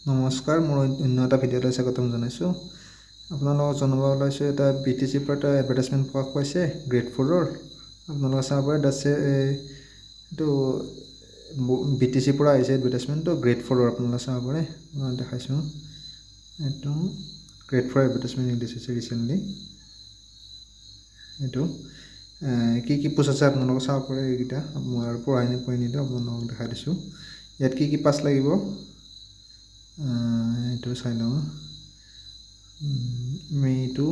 নমস্কাৰ, মোৰ অন্য এটা ভিডিঅ'লৈ স্বাগতম জনাইছোঁ। আপোনালোকক জনাব ওলাইছোঁ এটা BTC পৰা এটা এডভাৰটাইজমেণ্ট প্ৰকাশ পাইছে গ্ৰেড 4-ৰ। আপোনালোকে চাব পাৰে দাছে এইটো BTC পৰা আহিছে এডভাৰটাইজমেণ্টটো গ্ৰেড 4-ৰ আপোনালোকে চাব পাৰে। মই দেখাইছোঁ এইটো গ্ৰেড 4 এডভাৰটাইজমেণ্ট ৰিলিজ হৈছে ৰিচেণ্টলি। এইটো কি পোষ্ট আছে আপোনালোকে চাব পাৰে। এইকেইটা মই আৰু পঢ়াই নিদিওঁ, আপোনালোকক দেখাই দিছোঁ। ইয়াত কি পাছ লাগিব এইটো চাই লওঁ। এইটো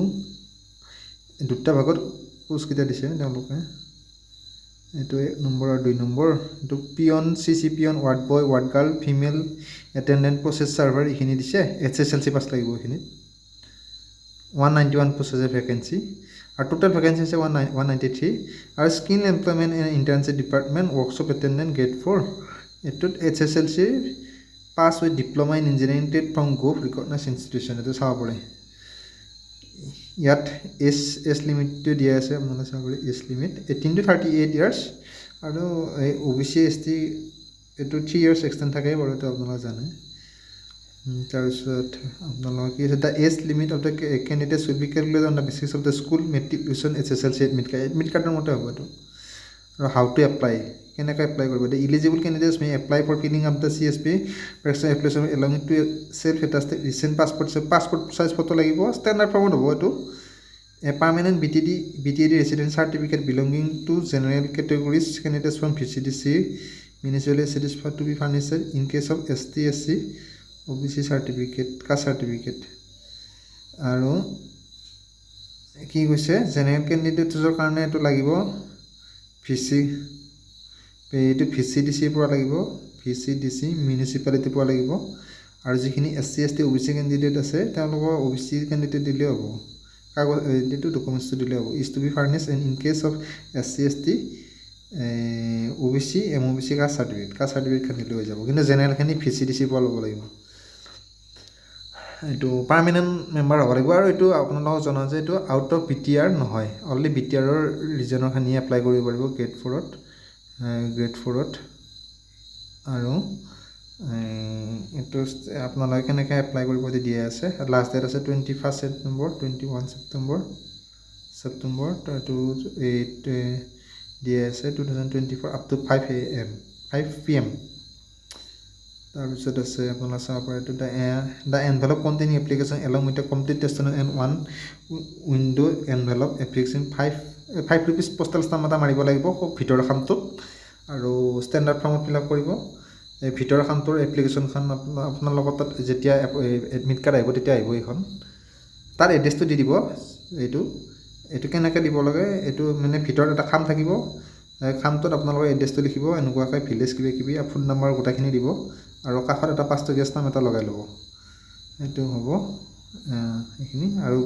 দুটা ভাগত পোষ্টকেইটা দিছে তেওঁলোকে। এইটো 1 নম্বৰ আৰু 2 নম্বৰ। এইটো peon CC peon ward boy ward girl female attendant process server এইখিনি দিছে। SSLC পাছ লাগিব এইখিনিত। 191 পোষ্ট আছে ভেকেঞ্চি আৰু টোটেল ভেকেঞ্চি আছে 193 আৰু skill employment and internship department workshop attendant grade 4। এইটোত SSLC pass with diploma in engineering trade from gov recognise institution এইটো চাব পাৰে। ইয়াত এজ লিমিটটো দিয়া আছে আপোনালোকে চাব পাৰে। এজ লিমিট 18 to 38 ইয়াৰ্ছ আৰু এই OBC ST এইটো 3 years এক্সটেণ্ড থাকে বাৰু, এইটো আপোনালোকে জানে। তাৰপিছত আপোনালোকৰ কি আছে the age limit of the candidates will be calculated on the basis of the school matriculation SSLC admit কাৰ্ডৰ মতে হ'ব এইটো। আৰু হাউ টু এপ্লাই কেনেকৈ এপ্লাই কৰিব। The eligible candidates may apply for filling up the CSP personnel application along to self attested recent passport size photo লাগিব। Standard ফৰ্মত হ'ব এইটো। A permanent BTD resident certificate belonging to general categories candidates from VCDC municipally satisfied to be furnished in case of ST SC OBC certificate caste certificate আৰু কি কৈছে general কেণ্ডিডেটছৰ কাৰণে এইটো লাগিব এইটো VCDCৰ পৰা লাগিব, VCDC মিউনিচিপালিটিৰ পৰা লাগিব। আৰু যিখিনি SC ST OBC কেণ্ডিডেট আছে তেওঁলোকৰ OBC কেণ্ডিডেট দিলেও হ'ব। কাগজ এইটো ডকুমেণ্টছটো দিলে হ'ব। Is to be furnish and in case of SC ST OBC MOBC caste চাৰ্টিফিকেটখন দিলে হৈ যাব। কিন্তু জেনেৰেলখিনি VCDCৰ পৰা ল'ব লাগিব। এইটো পাৰ্মানেণ্ট মেম্বাৰ হ'ব লাগিব। আৰু এইটো আপোনালোকক জনাওঁ যে এইটো আউট অফ BTR নহয়, অনলি BTRৰ ৰিজনৰখিনিয়ে এপ্লাই কৰিব পাৰিব গ্ৰেড 4-ত। আৰু এইটো আপোনালোকে কেনেকৈ এপ্লাই কৰিব দিয়া আছে। লাষ্ট ডেট আছে 21 ছেপ্টেম্বৰ 21 এইটো দিয়া আছে 2024 up to 5 PM। তাৰপিছত আছে আপোনালোকে চাব পাৰে এইটো the envelope containing application along with the complete testament and 1 window' envelope application 5 rupees postal stamp এটা মাৰিব লাগিব ভিতৰৰ খামটোত। আৰু ষ্টেণ্ডাৰ্ড ফৰ্মত ফিল আপ কৰিব। এই ভিতৰৰ খামটোৰ এপ্লিকেশ্যনখন আপোনাৰ লগত তাত যেতিয়া এডমিট কাৰ্ড আহিব তেতিয়া আহিব এইখন। তাৰ এড্ৰেছটো দি দিব। এইটো কেনেকৈ দিব লাগে, এইটো মানে ভিতৰত এটা খাম থাকিব। খামটোত আপোনালোকৰ এড্ৰেছটো লিখিব এনেকুৱাকৈ ভিলেজ কিবাকিবি ফোন নম্বৰ গোটেইখিনি দিব। আৰু কাষত এটা 5 টকীয়া ষ্টাম্প এটা লগাই ল'ব। সেইটো হ'ব এইখিনি। আৰু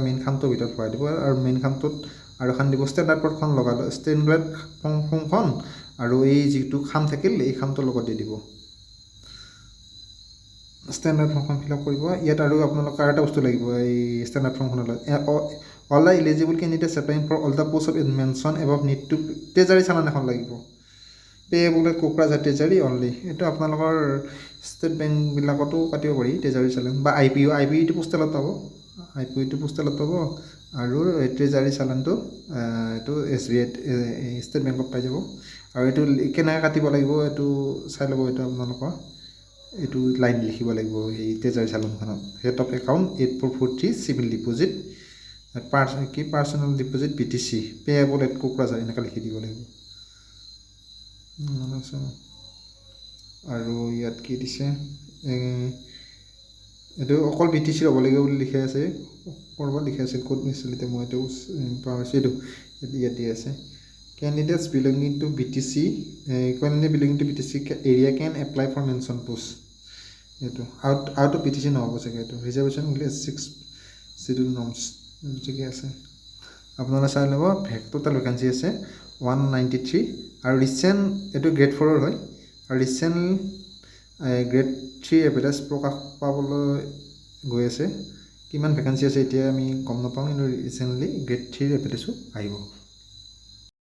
মেইন খামটোৰ ভিতৰত ভৰাই দিব। আৰু মেইন খামটোত আৰু এখন দিব ষ্টেণ্ডাৰ্ড ফৰ্মখন লগাই ষ্টেণ্ডাৰ্ড ফৰ্মখন আৰু এই যিটো খাম থাকিল এই খামটোৰ লগত দি দিব। ষ্টেণ্ডাৰ্ড ফৰ্মখন ফিল আপ কৰিব। ইয়াত আৰু আপোনালোকৰ আৰু এটা বস্তু লাগিব এই ষ্টেণ্ডাৰ্ড ফৰ্মখনলৈ। All the eligible candidates applying for all the post of mention above need to treasury challan এখন লাগিব। Payable Kokrajhar treasury only. এইটো আপোনালোকৰ ষ্টেট বেংকবিলাকতো কাটিব পাৰি ট্ৰেজাৰী চালান বা IPO পোষ্টেলত পাব। IPO পোষ্টেলত পাব। আৰু ট্ৰেজাৰী চালানটো এইটো SBI ষ্টেট বেংকত পাই যাব। আৰু এইটো কেনেকৈ কাটিব লাগিব এইটো চাই ল'ব। এইটো আপোনালোকৰ এইটো লাইন লিখিব লাগিব এই ট্ৰেজাৰী চালানখনত। Head of account 8443 civil deposit personnel deposit BTC payable at Kokrajhar এনেকৈ লিখি দিব লাগিব। আৰু ইয়াত কি দিছে এইটো অকল BTC হ'ব লাগিব বুলি লিখা আছে। ক'ৰবাত লিখা আছে ক'ত নিছিল এতিয়া মই এইটো পাহৰিছোঁ। এইটো ইয়াত দিয়া আছে candidates belonging to BTC area can apply for mention post. এইটো আউট অফ BTC নহ'ব চাগে। এইটো ৰিজাৰ্ভেশ্যন বুলি 6 চিডিউল নৰ্মছ ঠিকে আছে। আপোনালোকে চাই ল'ব। টোটেল ভেকেঞ্চি আছে 193 আৰু ৰিচেণ্ট এইটো গ্ৰেড 4-ৰ হয়। আৰু ৰিচেণ্ট গ্ৰেড 3 এডভাৰটাইজ প্ৰকাশ পাবলৈ গৈ আছে। কিমান ভেকেঞ্চি আছে এতিয়া আমি গম নাপাওঁ, কিন্তু ৰিচেণ্টলি গ্ৰেড 3 এডভাৰটাইজো আহিব।